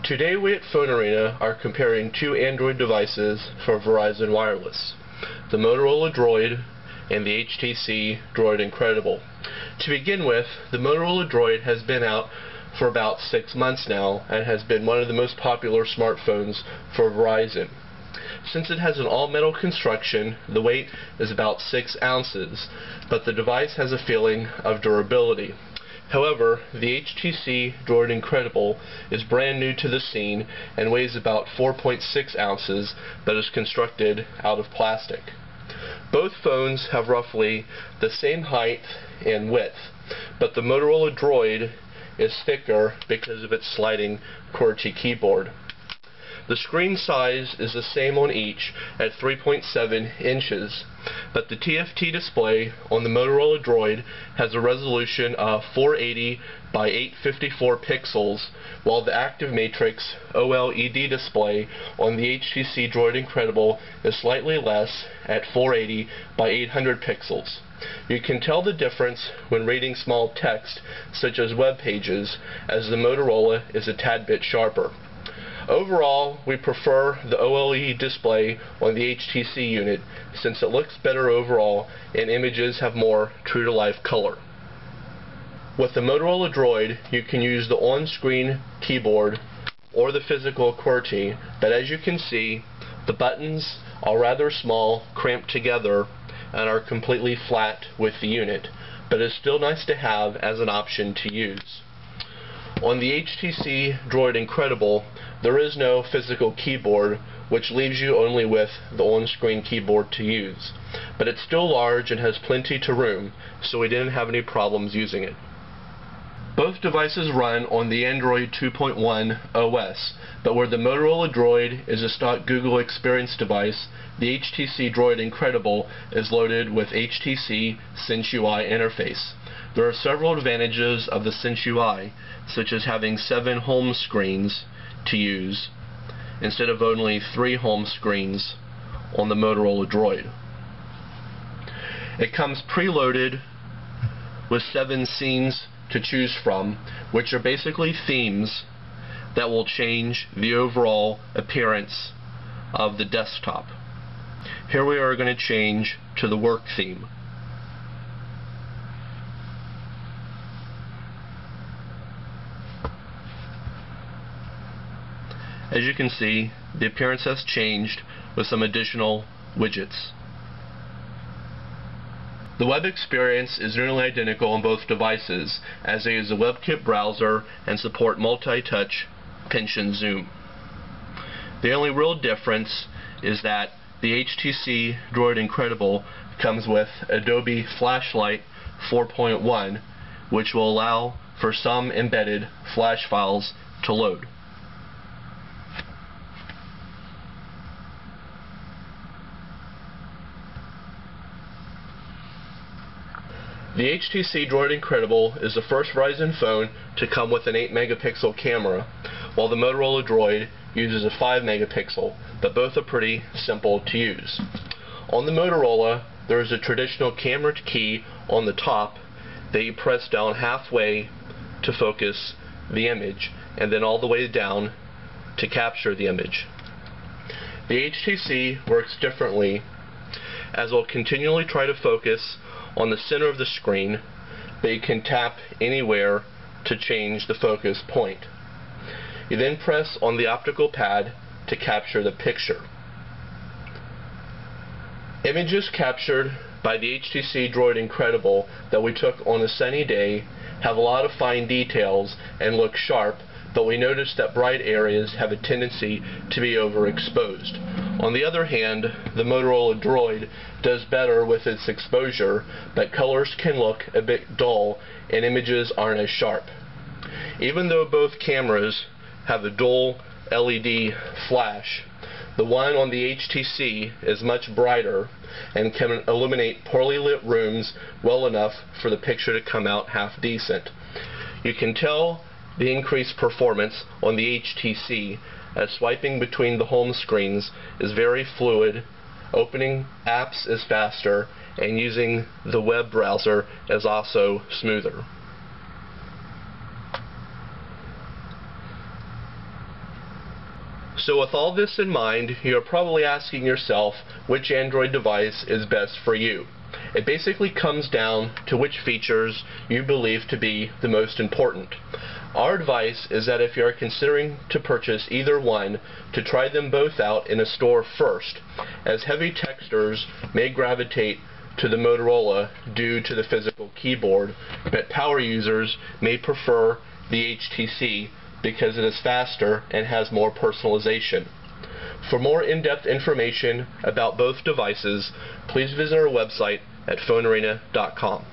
Today we at PhoneArena are comparing two Android devices for Verizon Wireless, the Motorola DROID and the HTC Droid Incredible. To begin with, the Motorola DROID has been out for about 6 months now and has been one of the most popular smartphones for Verizon. Since it has an all-metal construction, the weight is about 6 ounces, but the device has a feeling of durability. However, the HTC Droid Incredible is brand new to the scene and weighs about 4.6 ounces, but is constructed out of plastic. Both phones have roughly the same height and width, but the Motorola DROID is thicker because of its sliding QWERTY keyboard. The screen size is the same on each at 3.7 inches, but the TFT display on the Motorola DROID has a resolution of 480 by 854 pixels, while the Active Matrix OLED display on the HTC Droid Incredible is slightly less at 480 by 800 pixels. You can tell the difference when reading small text, such as web pages, as the Motorola is a tad bit sharper. Overall, we prefer the OLED display on the HTC unit since it looks better overall and images have more true-to-life color. With the Motorola DROID, you can use the on-screen keyboard or the physical QWERTY, but as you can see, the buttons are rather small, cramped together, and are completely flat with the unit, but it's still nice to have as an option to use. On the HTC Droid Incredible, there is no physical keyboard, which leaves you only with the on-screen keyboard to use. But it's still large and has plenty to room, so we didn't have any problems using it. Both devices run on the Android 2.1 OS, but where the Motorola DROID is a stock Google Experience device, the HTC Droid Incredible is loaded with HTC Sense UI interface. There are several advantages of the Sense UI, such as having 7 home screens to use instead of only 3 home screens on the Motorola DROID. It comes preloaded with 7 scenes to choose from, which are basically themes that will change the overall appearance of the desktop. Here we are going to change to the work theme. As you can see, the appearance has changed with some additional widgets. The web experience is nearly identical on both devices, as they use a WebKit browser and support multi-touch pinch and zoom. The only real difference is that the HTC Droid Incredible comes with Adobe Flashlight 4.1, which will allow for some embedded flash files to load. The HTC Droid Incredible is the first Verizon phone to come with an 8 megapixel camera, while the Motorola DROID uses a 5 megapixel, but both are pretty simple to use. On the Motorola, there is a traditional camera key on the top that you press down halfway to focus the image, and then all the way down to capture the image. The HTC works differently, as it will continually try to focus on the center of the screen, but you can tap anywhere to change the focus point. You then press on the optical pad to capture the picture. Images captured by the HTC Droid Incredible that we took on a sunny day have a lot of fine details and look sharp, but we notice that bright areas have a tendency to be overexposed. On the other hand, the Motorola DROID does better with its exposure, but colors can look a bit dull and images aren't as sharp. Even though both cameras have a dual LED flash, the one on the HTC is much brighter and can illuminate poorly lit rooms well enough for the picture to come out half decent. You can tell the increased performance on the HTC as swiping between the home screens is very fluid, opening apps is faster, and using the web browser is also smoother. So with all this in mind, you're probably asking yourself which Android device is best for you. It basically comes down to which features you believe to be the most important. Our advice is that if you are considering to purchase either one, to try them both out in a store first, as heavy texters may gravitate to the Motorola due to the physical keyboard, but power users may prefer the HTC because it is faster and has more personalization. For more in-depth information about both devices, please visit our website at PhoneArena.com.